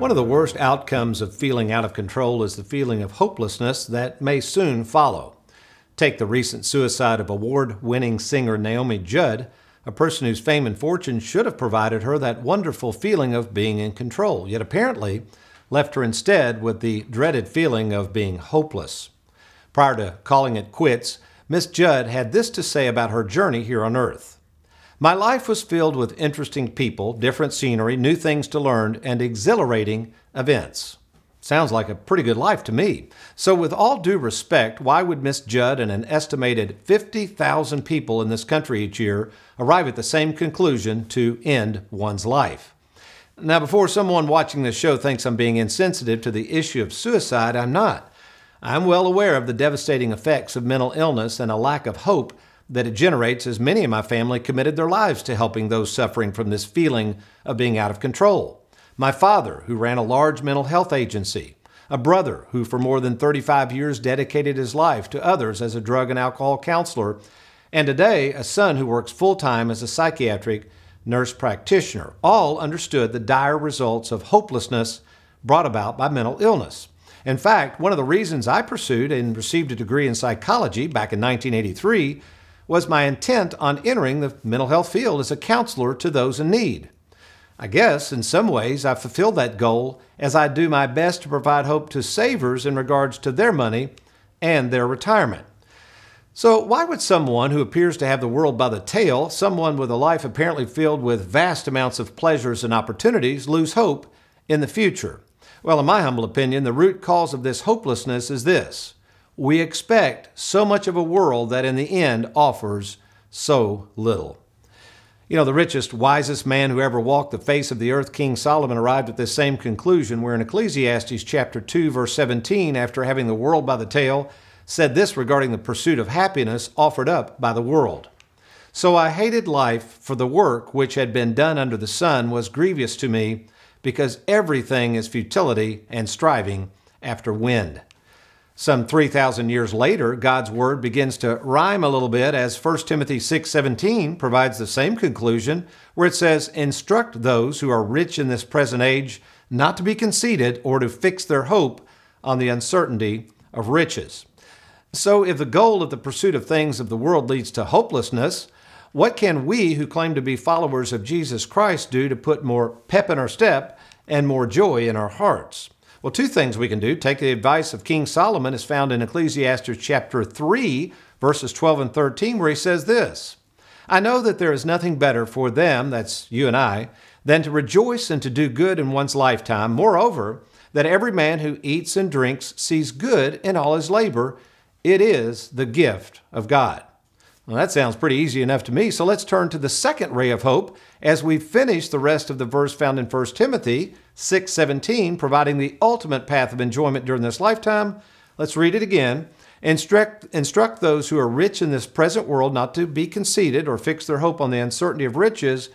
One of the worst outcomes of feeling out of control is the feeling of hopelessness that may soon follow. Take the recent suicide of award-winning singer Naomi Judd, a person whose fame and fortune should have provided her that wonderful feeling of being in control, yet apparently left her instead with the dreaded feeling of being hopeless. Prior to calling it quits, Miss Judd had this to say about her journey here on earth. My life was filled with interesting people, different scenery, new things to learn, and exhilarating events. Sounds like a pretty good life to me. So with all due respect, why would Miss Judd and an estimated 50,000 people in this country each year arrive at the same conclusion to end one's life? Now, before someone watching this show thinks I'm being insensitive to the issue of suicide, I'm not. I'm well aware of the devastating effects of mental illness and a lack of hope that it generates, as many in my family committed their lives to helping those suffering from this feeling of being out of control. My father, who ran a large mental health agency, a brother who for more than 35 years dedicated his life to others as a drug and alcohol counselor, and today a son who works full-time as a psychiatric nurse practitioner, all understood the dire results of hopelessness brought about by mental illness. In fact, one of the reasons I pursued and received a degree in psychology back in 1983 was my intent on entering the mental health field as a counselor to those in need. I guess in some ways I've fulfilled that goal as I do my best to provide hope to savers in regards to their money and their retirement. So why would someone who appears to have the world by the tail, someone with a life apparently filled with vast amounts of pleasures and opportunities, lose hope in the future? Well, in my humble opinion, the root cause of this hopelessness is this: we expect so much of a world that in the end offers so little. You know, the richest, wisest man who ever walked the face of the earth, King Solomon, arrived at this same conclusion, where in Ecclesiastes chapter 2, verse 17, after having the world by the tail, said this regarding the pursuit of happiness offered up by the world. So I hated life, for the work which had been done under the sun was grievous to me, because everything is futility and striving after wind. Some 3,000 years later, God's Word begins to rhyme a little bit as 1 Timothy 6:17 provides the same conclusion, where it says, "Instruct those who are rich in this present age not to be conceited or to fix their hope on the uncertainty of riches." So if the goal of the pursuit of things of the world leads to hopelessness, what can we who claim to be followers of Jesus Christ do to put more pep in our step and more joy in our hearts? Well, two things we can do. Take the advice of King Solomon, as found in Ecclesiastes chapter 3, verses 12 and 13, where he says this: "I know that there is nothing better for them," that's you and I, "than to rejoice and to do good in one's lifetime. Moreover, that every man who eats and drinks sees good in all his labor. It is the gift of God." Well, that sounds pretty easy enough to me, so let's turn to the second ray of hope as we finish the rest of the verse found in 1 Timothy 6:17, providing the ultimate path of enjoyment during this lifetime. Let's read it again. Instruct those who are rich in this present world not to be conceited or fix their hope on the uncertainty of riches,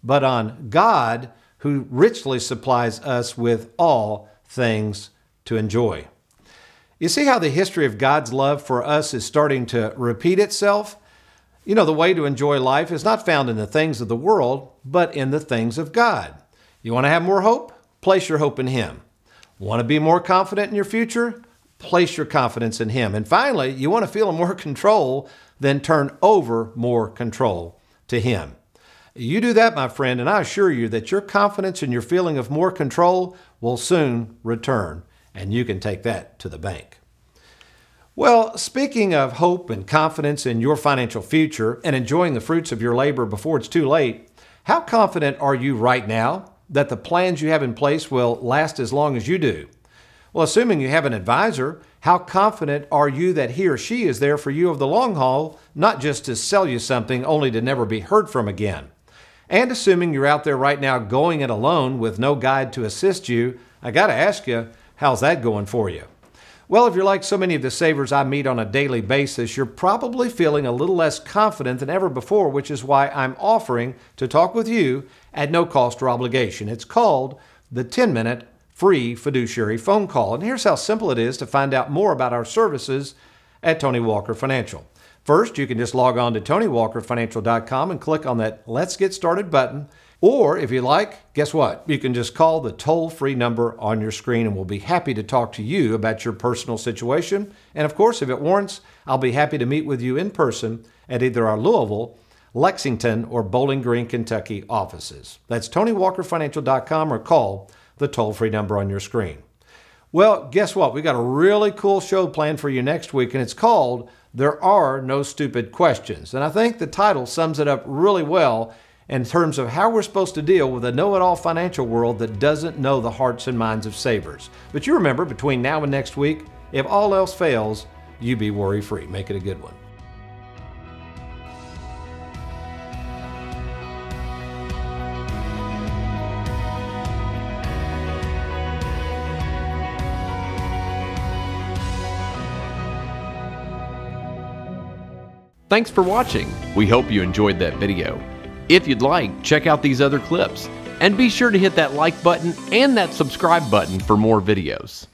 but on God, who richly supplies us with all things to enjoy. You see how the history of God's love for us is starting to repeat itself? You know, the way to enjoy life is not found in the things of the world, but in the things of God. You want to have more hope? Place your hope in Him. Want to be more confident in your future? Place your confidence in Him. And finally, you want to feel more control? Then turn over more control to Him. You do that, my friend, and I assure you that your confidence and your feeling of more control will soon return, and you can take that to the bank. Well, speaking of hope and confidence in your financial future and enjoying the fruits of your labor before it's too late, how confident are you right now that the plans you have in place will last as long as you do? Well, assuming you have an advisor, how confident are you that he or she is there for you over the long haul, not just to sell you something only to never be heard from again? And assuming you're out there right now going it alone with no guide to assist you, I got to ask you, how's that going for you? Well, if you're like so many of the savers I meet on a daily basis, you're probably feeling a little less confident than ever before, which is why I'm offering to talk with you at no cost or obligation. It's called the 10-minute free fiduciary phone call. And here's how simple it is to find out more about our services at Tony Walker Financial. First, you can just log on to TonyWalkerFinancial.com and click on that Let's Get Started button. Or if you like, guess what? You can just call the toll-free number on your screen and we'll be happy to talk to you about your personal situation. And of course, if it warrants, I'll be happy to meet with you in person at either our Louisville, Lexington, or Bowling Green, Kentucky offices. That's TonyWalkerFinancial.com or call the toll-free number on your screen. Well, guess what? We got a really cool show planned for you next week, and it's called There Are No Stupid Questions. And I think the title sums it up really well in terms of how we're supposed to deal with a know-it-all financial world that doesn't know the hearts and minds of savers. But you remember, between now and next week, if all else fails, you be worry-free. Make it a good one. Thanks for watching. We hope you enjoyed that video. If you'd like, check out these other clips. And be sure to hit that like button and that subscribe button for more videos.